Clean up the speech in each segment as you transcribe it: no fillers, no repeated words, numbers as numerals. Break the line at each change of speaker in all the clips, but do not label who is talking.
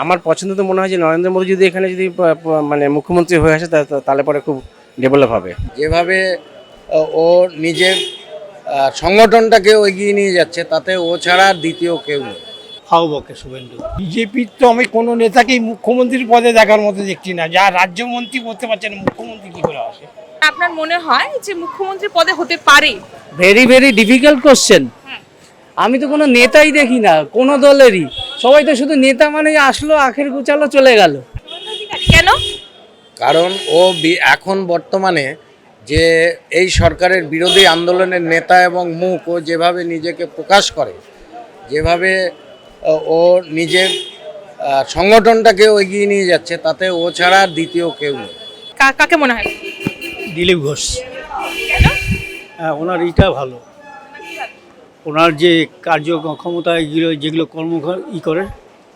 আমার পছন্দ তো মনে হয় যে নরেন্দ্র মোদী যদি এখানে যদি মানে মুখ্যমন্ত্রী হয়ে আসে তাহলে পরে খুব ডেভেলপ হবে।
যেভাবে ও নিজের সংগঠনটাকে এগিয়ে নিয়ে যাচ্ছে, তাতে ও ছাড়া আর দ্বিতীয় কেউ নেই।
হাও বকে শুভেন্দু। বিজেপির তো আমি কোনো নেতাকেই মুখ্যমন্ত্রীর পদে দেখার মতো দেখছি না। যা রাজ্যমন্ত্রী করতে পারছে না, মুখ্যমন্ত্রী কি করে আসে?
আপনার মনে হয় যে মুখ্যমন্ত্রী পদে হতে পারে?
Very very difficult question. আমি তো কোনো নেতাই দেখি না কোনো দলেরই, সবাই তো শুধু নেতা মানে আসলো আখের গুচালো চলে গেল।
কেন?
কারণ ও এখন বর্তমানে যে এই সরকারের বিরোধী আন্দোলনের নেতা এবং মুখ, ও যেভাবে নিজেকে প্রকাশ করে, যেভাবে ও নিজের সংগঠনটাকে এগিয়ে নিয়ে যাচ্ছে, তাতে ও ছাড়া আর দ্বিতীয় কেউ নেই।
কাকে মনে হয়?
দিলীপ ঘোষ।
কেন?
হ্যাঁ, ওনার এইটা ভালো। ওনার যে কার্যক্ষমতা এগুলো যেগুলো কর্ম করে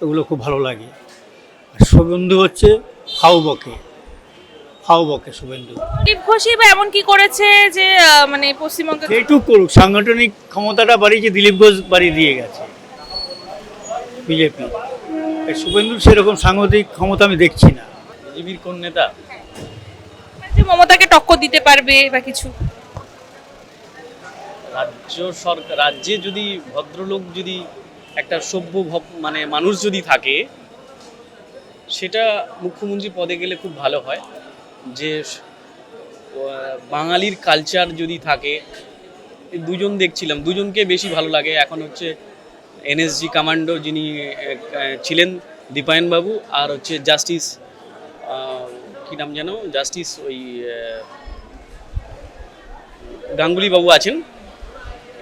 ওগুলো খুব ভালো লাগে। আর শুভেন্দু হচ্ছে ফাও বকে শুভেন্দু।
দিলীপ ঘোষই বা এমন কি করেছে যে মানে পশ্চিমবঙ্গে?
যেটুক করুক, সাংগঠনিক ক্ষমতাটা বাড়িয়েছে দিলীপ ঘোষ বাড়িয়ে দিয়ে গেছে বিজেপি। শুভেন্দুর সেরকম সাংগঠনিক ক্ষমতা আমি দেখছি না।
বিজেপির কোন নেতা?
যে মমতাকে টক্কর দিতে পারবে বা কিছু?
রাজ্যে যদি ভদ্রলোক, যদি একটা সভ্য মানে মানুষ যদি থাকে, সেটা মুখ্যমন্ত্রী পদে গেলে খুব ভালো হয়। যে বাঙালির কালচার যদি থাকে, এই দুজন দেখছিলাম, দুজনকে বেশি ভালো লাগে। এখন হচ্ছে এনএসজি কমান্ডো যিনি ছিলেন দীপায়ন বাবু, আর হচ্ছে জাস্টিস কি নাম যেন, জাস্টিস ওই গাঙ্গুলি বাবু আছেন,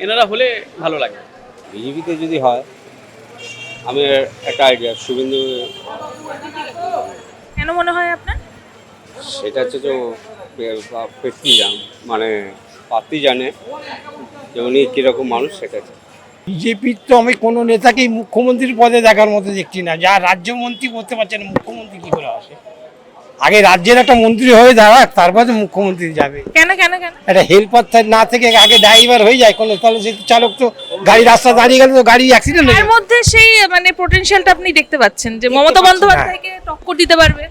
এনারা হলে ভালো লাগে।
বিজেপিতে যদি হয়, আমি একটা আইডিয়া শুভেন্দু।
কেন মনে হয় আপনার?
সেটা হচ্ছে যে ব্যক্তি মানে পার্টি জানে যে উনি কীরকম মানুষ, সেটা
বিজেপির তো আমি কোনো নেতাকেই মুখ্যমন্ত্রীর পদে দেখার মতো দেখছি না। যা রাজ্যমন্ত্রী করতে পারছে না, মুখ্যমন্ত্রী কি করে আসে? আগে রাজ্যের একটা মন্ত্রী হয়ে দাঁড়াক, তারপরে মুখ্যমন্ত্রী যাবে।
কেন কেন কেন?
একটা হেল্পার না থেকে আগে ড্রাইভার হয়ে যায় কোনো, তাহলে সেই চালক তো গাড়ি রাস্তা দাঁড়িয়ে গেলে তো গাড়ি অ্যাক্সিডেন্ট হয়ে
এর
যাবে।
মধ্যে সেই মানে পোটেনশিয়ালটা আপনি দেখতে পাচ্ছেন যে মমতা বন্দ্যোপাধ্যায়কে টক্কর দিতে পারবে?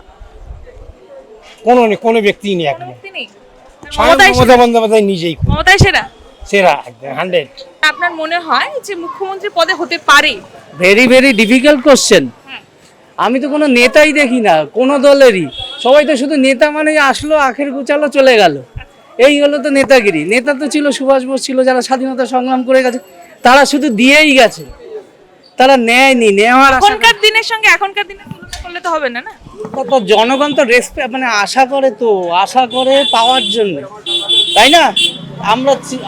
কোনো ব্যক্তি নেই এখন।
ব্যক্তি নেই?
মমতা বন্দ্যোপাধ্যায় নিজেই
মমতাই সেরা?
সেরা, একদম 100।
আপনার মনে হয় যে মুখ্যমন্ত্রী পদে হতে পারে?
Very very difficult question. আমি তো কোনো নেতাই দেখি না কোনো দলেরই, সবাই তো শুধু নেতা মানে আসলো আখের গুচালো চলে গেল। এই হলো তো নেতাগিরি। নেতা তো ছিল সুভাষ বোস, ছিল যারা স্বাধীনতা সংগ্রাম করে গেছে, তারা শুধু দিয়েই গেছে, তারা নেয়নি। নেওয়ার
এখনকার দিনের সঙ্গে এখনকার দিনের তুলনা করলে তো হবে না। না
তো জনগণ তো রেসপেক্ট মানে আশা করে পাওয়ার জন্য, তাই না?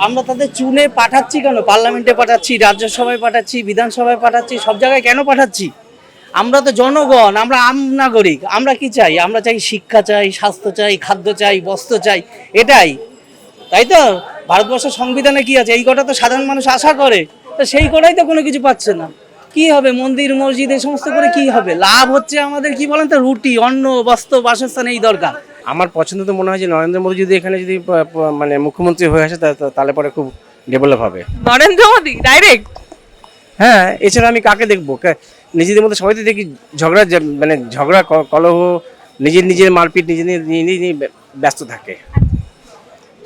আমরা তাদের চুনে পাঠাচ্ছি কেন? পার্লামেন্টে পাঠাচ্ছি, রাজ্যসভায় পাঠাচ্ছি, বিধানসভায় পাঠাচ্ছি, সব জায়গায় কেন পাঠাচ্ছি? আমরা তো জনগণ, আমরা আম নাগরিক। আমরা কি চাই? আমরা চাই শিক্ষা চাই, স্বাস্থ্য চাই, খাদ্য চাই, বস্ত্র চাই, এটাই, তাই তো? ভারতবর্ষের সংবিধানে কি আছে? এই কটা তো সাধারণ মানুষ আশা করে, তো সেই কটাই তো কোনো কিছু পাচ্ছে না। কি হবে? মন্দির মসজিদ এই সমস্ত করে কি হবে? লাভ হচ্ছে আমাদের কি বলেন তো, রুটি, অন্ন, বস্ত্র, বাসস্থান, এই দরকার।
আমার পছন্দ তো মনে হয় যে নরেন্দ্র মোদী যদি এখানে যদি মানে মুখ্যমন্ত্রী হয়ে আসে তাহলে পরে খুব ডেভেলপ হবে।
নরেন্দ্র মোদী ডাইরেক্ট?
হ্যাঁ, এছাড়া আমি কাকে দেখবো? নিজেদের মধ্যে সবাই তো দেখি ঝগড়া কলহ, নিজের মারপিট নিয়ে ব্যস্ত থাকে।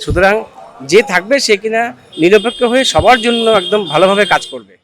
সুতরাং যে থাকবে সে কিনা নিরপেক্ষ হয়ে সবার জন্য একদম ভালোভাবে কাজ করবে।